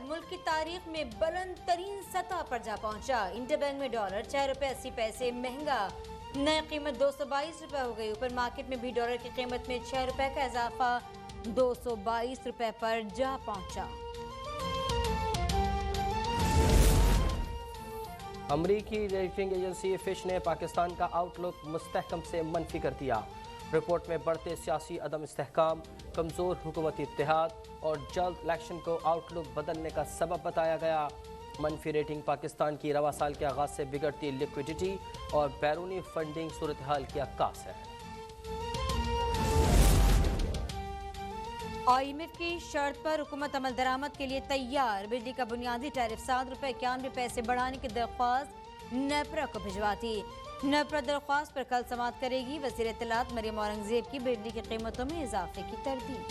मुल्क की तारीख में बुलंद तरीन सतह पर जा पहुंचा। इंटरबैंक में डॉलर 6 रुपए 80 पैसे महंगा, नई कीमत 222 रुपए हो गई। ऊपर मार्केट में भी डॉलर की कीमत में 6 रुपए का इजाफा 222 रुपए पर जा पहुंचा। अमरीकी रेटिंग एजेंसी फिश ने पाकिस्तान का आउटलुक मुस्तहकम से मनफी कर दिया। रिपोर्ट में बढ़ते सियासी अदम इस्तेहकाम, कमज़ोर हुकूमती इत्तेहाद और जल्द इलेक्शन को आउटलुक बदलने का सबब बताया गया। मनफी रेटिंग पाकिस्तान की रवा साल के आगाज से बिगड़ती लिक्विडिटी और बैरूनी फंडिंग सूरत हाल की अक्कास है। IMF की शर्त पर हुकूमत अमल दरामद के लिए तैयार। बिजली का बुनियादी टैरिफ 7 रुपए 91 पैसे बढ़ाने की दरख्वास्त नेपरा को भिजवाती। नेपरा दरख्वास्त पर कल समाअत करेगी। वज़ीर इत्तलात मरियम औरंगजेब की बिजली की कीमतों में इजाफे की तरदीद।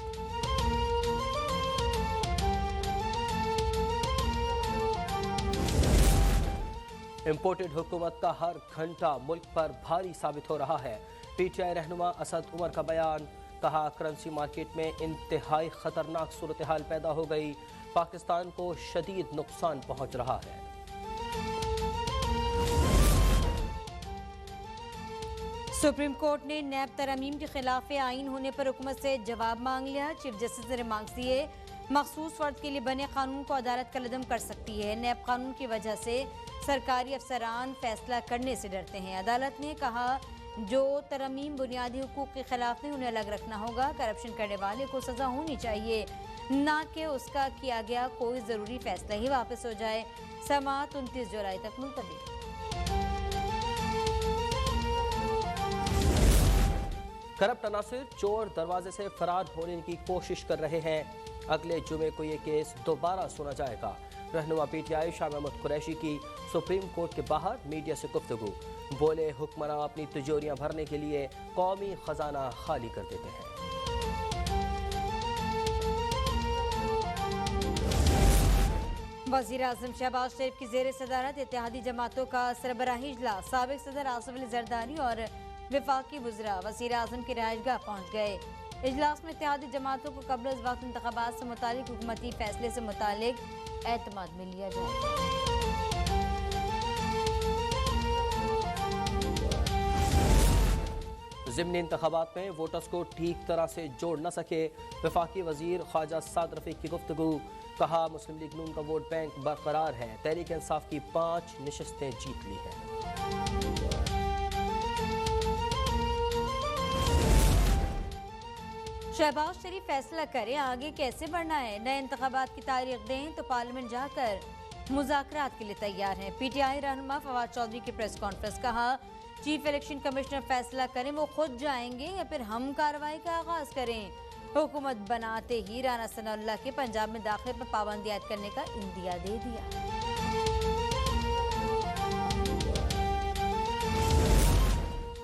इम्पोर्टेड हुकूमत का हर घंटा मुल्क पर भारी साबित हो रहा है। PTI रहनुमा असद उमर का बयान, कहा करेंसी मार्केट में इंतहाई खतरनाक सूरत हाल पैदा हो गई, पाकिस्तान को शदीद नुकसान पहुंच रहा है। सुप्रीम कोर्ट ने नैब तरमीम के खिलाफ आइन होने पर हुकूमत से जवाब मांग लिया। चीफ जस्टिस ने रिमार्क्स दिए, मखसूस फर्द के लिए बने कानून को अदालत कलअदम कर सकती है। नैब कानून की वजह से सरकारी अफसरान फैसला करने से डरते हैं। अदालत ने कहा, जो तरमीम बुनियादी हुकूक के खिलाफ नहीं, उन्हें अलग रखना होगा। करप्शन करने वाले को सजा होनी चाहिए, ना कि उसका किया गया कोई ज़रूरी फैसला ही वापस हो जाए। समाअत 29 जुलाई तक मुलतवी। करप्ट अनासिर चोर दरवाजे से फरार होने की कोशिश कर रहे हैं। अगले जुमे को ये केस दोबारा सुना जाएगा। रहनुमा PTI शाह महमूद कुरैशी की सुप्रीम कोर्ट के बाहर मीडिया से गुफ्तगू, बोले हुक्मरान अपनी तिजोरियां भरने के लिए कौमी खजाना खाली कर देते हैं। वज़ीर आज़म शहबाज शरीफ की ज़ेर सदारत इत्तेहादी जमातों का सरबराही इजलास। साबिक सदर आसिफ अली जरदारी और वफाकी वज़रा वज़ीर आज़म की रिहाइशगाह पहुँच गए। इजलास में इत्तेहादी जमातों को कब्ल वक्त इंतखाबात से मुतालिक हुकूमती फैसले से मुतालिक एतमाद में लिया जाए। ज़िमनी इंतखाबात में वोटर्स को ठीक तरह से जोड़ न सके, वफाकी वजीर ख्वाजा साद रफीक की गुफ्तगू, कहा मुस्लिम लीग नून का वोट बैंक बरकरार है, तहरीक इंसाफ की 5 नशस्तें जीत ली हैं। शहबाज शरीफ फैसला करें आगे कैसे बढ़ना है। नए इंतखाबात की तारीख दें तो पार्लियामेंट जाकर मुज़ाकरात के लिए तैयार हैं। PTI रहनुमा फवाद चौधरी की प्रेस कॉन्फ्रेंस, कहा चीफ इलेक्शन कमिश्नर फैसला करें, वो खुद जाएंगे या फिर हम कार्रवाई का आगाज करें। हुकूमत बनाते ही राना सनाउल्लाह के पंजाब में दाखिले पर पाबंदी आयद करने का इंदिया दे दिया।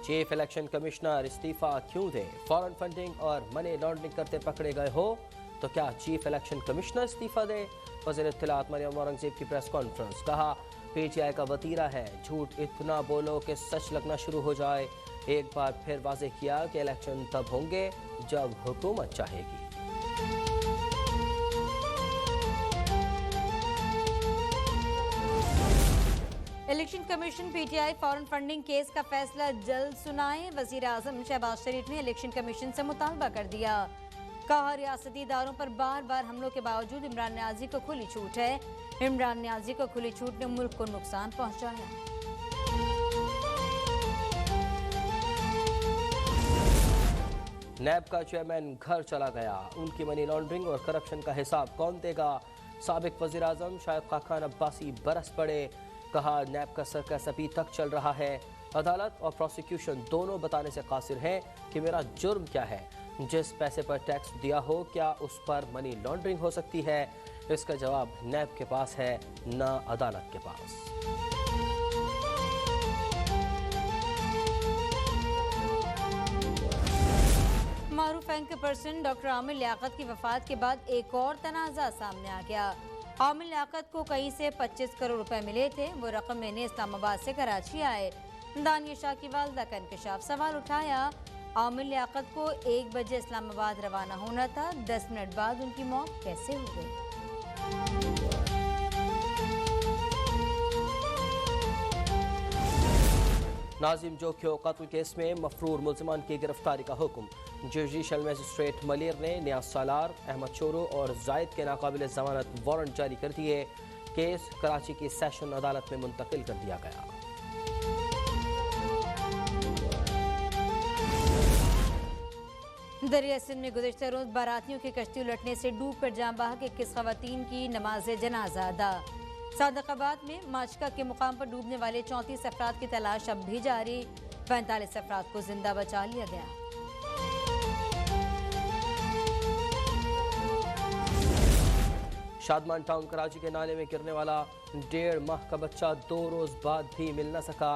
चीफ इलेक्शन कमिश्नर इस्तीफा क्यों दें? फॉरेन फंडिंग और मनी लॉन्ड्रिंग करते पकड़े गए हो तो क्या चीफ इलेक्शन कमिश्नर इस्तीफा दे? वज़ीर इत्तलात मरियम औरंगजेब की प्रेस कॉन्फ्रेंस, कहा PTI का वतीरा है, झूठ इतना बोलो कि सच लगना शुरू हो जाए। एक बार फिर वाज़ेह किया कि इलेक्शन तब होंगे जब हुकूमत चाहेगी। Election commission PTI foreign funding case का फैसला जल्द सुनाए। वज़ीर आज़म शहबाज शरीफ ने इलेक्शन कमीशन से मुतालबा कर दिया। कहा रियासती इदारों पर बार बार हमलों के बावजूद इमरान न्याजी को खुली छूट है। इमरान न्याजी को खुली छूट ने मुल्क को नुकसान पहुंचाया। नैब का चेयरमैन घर चला गया, उनकी मनी लॉन्ड्रिंग और करप्शन का हिसाब कौन देगा? साबिक वज़ीर आज़म शाहिद खाकान अब्बासी बरस पड़े, कहा नैब का सर्कस अभी तक चल रहा है। अदालत और प्रोसिक्यूशन दोनों बताने से कासिर हैं कि मेरा जुर्म क्या है। जिस पैसे पर टैक्स दिया हो, क्या उस पर मनी लॉन्ड्रिंग हो सकती है? इसका जवाब नैब के पास है, ना अदालत के पास। मारूफ बैंक के पर्सन डॉक्टर आमिर लियाकत की वफात के बाद एक और तनाज़ा सामने आ गया। आमिर लियाकत को कहीं से 25 करोड़ रुपए मिले थे। वो रकम लेने इस्लामाबाद से कराची आए। दानिया शाह की वालदा का इंकशाफ, सवाल उठाया आमिर लियाकत को 1 बजे इस्लामाबाद रवाना होना था, 10 मिनट बाद उनकी मौत कैसे हो गई? नाजिम जोखियो कत्ल केस में मफरूर मुलजमान की गिरफ्तारी का हुक्म। जुडिशल मजिस्ट्रेट मलिर ने नियाज सालार, अहमद चोरो और जायद के नाकाबिल जमानत वारंट जारी कर दिए। केस कराची की सेशन अदालत में मुंतकिल कर दिया गया। दरिया सिंध में गुज़िश्ता रोज बारातियों की कश्ती उलटने से डूब कर जाँ बहक 21 खवातीन की नमाज जनाजा अदा। सादकाबाद में माशका के मुकाम पर डूबने वाले 34 अफराद की तलाश अब भी जारी। 45 अफराद को जिंदा बचा लिया गया। शादमान टाउन कराची के नाले में गिरने वाला 1.5 माह का बच्चा 2 रोज बाद भी मिल न सका।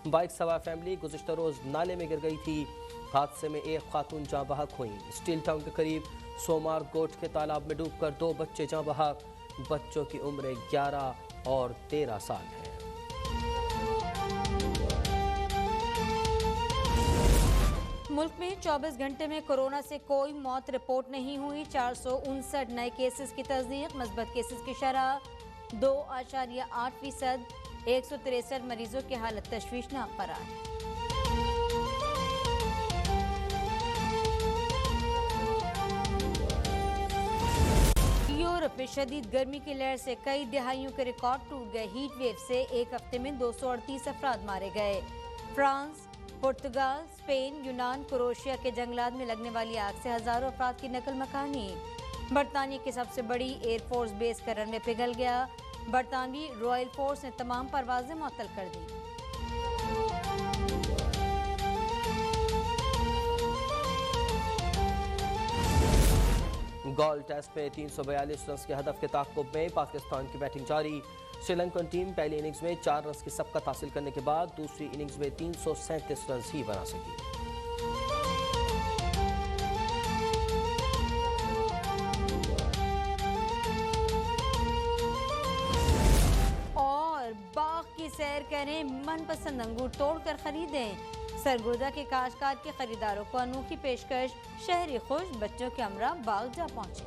बाइक सवार फैमिली गुज़िश्ता रोज नाले में गिर गई थी। हादसे में एक खातून जाँ बहक हुई। स्टील टाउन के करीब सोमार गोट के तालाब में डूबकर 2 बच्चे जाँ बहक। बच्चों की उम्र 11 और 13 साल है। मुल्क में 24 घंटे में कोरोना से कोई मौत रिपोर्ट नहीं हुई। 459 नए केसेस की तस्दीक। मस्बत केसेस की शरह 2.8%। 163 मरीजों की हालत तशवीशनाक करार। यूरोप में शदीद गर्मी की लहर से कई दिहाइयों के रिकॉर्ड टूट गए। हीट वेव से एक हफ्ते में 238 अफराद मारे गए। फ्रांस, पुर्तगाल, स्पेन, यूनान, क्रोएशिया के जंगलात में लगने वाली आग से हजारों अफराद की नकल मकानी। बरतानिया की सबसे बड़ी एयरफोर्स बेस का रनवे पिघल गया। बरतानवी रॉयल फोर्स ने तमाम परवाजें मुअत्तल कर दी। गॉल टेस्ट में 342 रन के हदफ के ताक़ुब में पाकिस्तान की बैटिंग जारी। श्रीलंकन टीम पहली इनिंग्स में 4 रन की सबकत हासिल करने के बाद दूसरी इनिंग्स में 337 रन ही बना सकी। और बाग की सैर करें, मनपसंद अंगूर तोड़कर खरीदें। सरगोदा के काश्तकार के खरीदारों को अनोखी पेशकश। शहरी खुश, बच्चों के हमरा बाग जा पहुंचे।